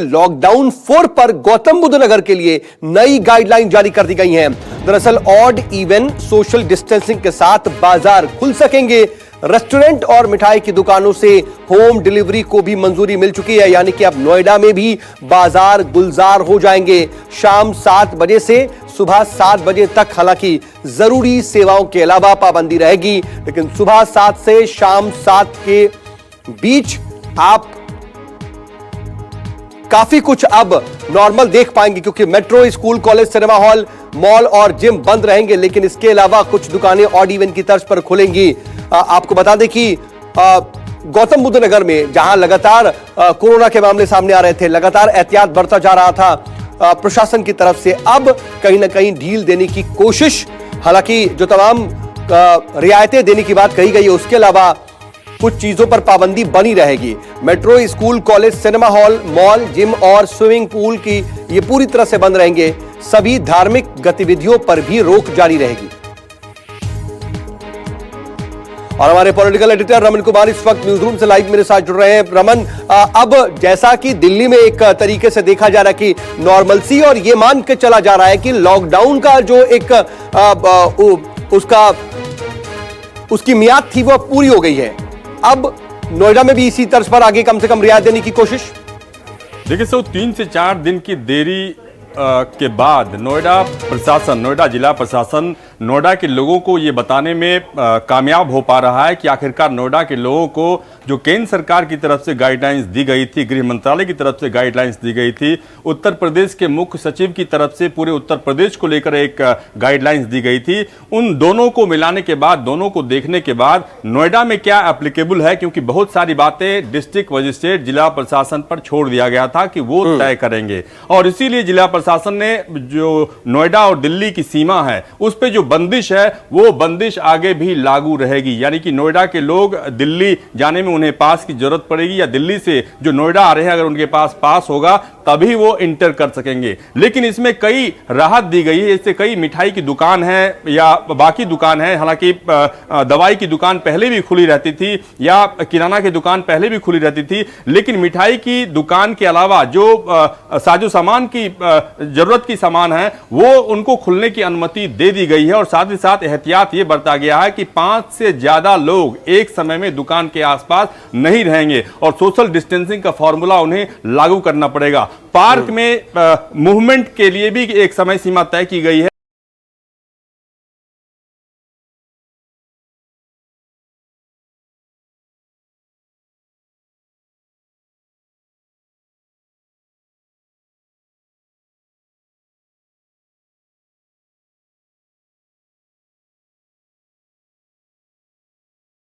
Lockdown 4 पर गौतम बुद्ध नगर के लिए नई गाइडलाइन जारी कर दी गई हैं। दरअसल ऑड इवन सोशल डिस्टेंसिंग के साथ बाजार खुल सकेंगे। रेस्टोरेंट और मिठाई की दुकानों से होम डिलीवरी को भी मंजूरी मिल चुकी है, यानी कि अब नोएडा में भी बाजार गुलजार हो जाएंगे। शाम 7 बजे से सुबह 7 बजे तक हालांकि जरूरी सेवाओं के अलावा पाबंदी रहेगी, लेकिन सुबह 7 से शाम 7 के बीच आप काफी कुछ अब नॉर्मल देख पाएंगे, क्योंकि metro, school, college, cinema hall, mall और जिम बंद रहेंगे, लेकिन इसके अलावा कुछ दुकानें ऑड इवन की तर्ज पर खुलेंगी। आपको बता दें कि गौतम बुद्ध नगर में जहां लगातार कोरोना के मामले सामने आ रहे थे, लगातार एहतियात बरता जा रहा था प्रशासन की तरफ से, अब कहीं ना कहीं ढील देने की कोशिश, हालांकि जो तमाम रियायतें देने की बात कही गई है उसके अलावा कुछ चीजों पर पाबंदी बनी रहेगी। Metro, school, college, cinema hall, mall, gym और स्विमिंग पूल की ये पूरी तरह से बंद रहेंगे। सभी धार्मिक गतिविधियों पर भी रोक जारी रहेगी। और हमारे पॉलिटिकल एडिटर रमन कुमार इस वक्त न्यूज रूम से लाइव मेरे साथ जुड़ रहे हैं। रमन, अब जैसा कि दिल्ली में एक तरीके से देखा जा रहा है कि नॉर्मलसी, और ये मान के चला जा रहा है कि लॉकडाउन का जो एक उसकी मियाद थी वो पूरी हो गई है। अब नोएडा में भी इसी तर्ज पर आगे कम से कम रियायत देने की कोशिश। देखिए सो 3 से 4 दिन की देरी के बाद नोएडा जिला प्रशासन नोएडा के लोगों को ये बताने में कामयाब हो पा रहा है कि आखिरकार नोएडा के लोगों को जो केंद्र सरकार की तरफ से गाइडलाइंस दी गई थी, गृह मंत्रालय की तरफ से गाइडलाइंस दी गई थी, उत्तर प्रदेश के मुख्य सचिव की तरफ से पूरे उत्तर प्रदेश को लेकर एक गाइडलाइंस दी गई थी, उन दोनों को मिलाने के बाद, दोनों को देखने के बाद नोएडा में क्या एप्लीकेबल है, क्योंकि बहुत सारी बातें डिस्ट्रिक्ट मजिस्ट्रेट, जिला प्रशासन पर छोड़ दिया गया था कि वो तय करेंगे। और इसीलिए जिला प्रशासन ने जो नोएडा और दिल्ली की सीमा है उस पे जो बंदिश है वो बंदिश आगे भी लागू रहेगी, यानी कि नोएडा के लोग दिल्ली जाने में उन्हें पास की जरूरत पड़ेगी, या दिल्ली से जो नोएडा आ रहे हैं अगर उनके पास पास होगा तभी वो इंटर कर सकेंगे। लेकिन इसमें कई राहत दी गई है। इससे कई मिठाई की दुकान है या बाकी दुकान है, हालांकि दवाई की दुकान पहले भी खुली रहती थी या किराना की दुकान पहले भी खुली रहती थी, लेकिन मिठाई की दुकान के अलावा जो साजो सामान की जरूरत की सामान है वो उनको खुलने की अनुमति दे दी गई है। और साथ ही साथ एहतियात ये बरता गया है कि 5 से ज्यादा लोग एक समय में दुकान के आसपास नहीं रहेंगे और सोशल डिस्टेंसिंग का फॉर्मूला उन्हें लागू करना पड़ेगा। पार्क में मूवमेंट के लिए भी एक समय सीमा तय की गई है।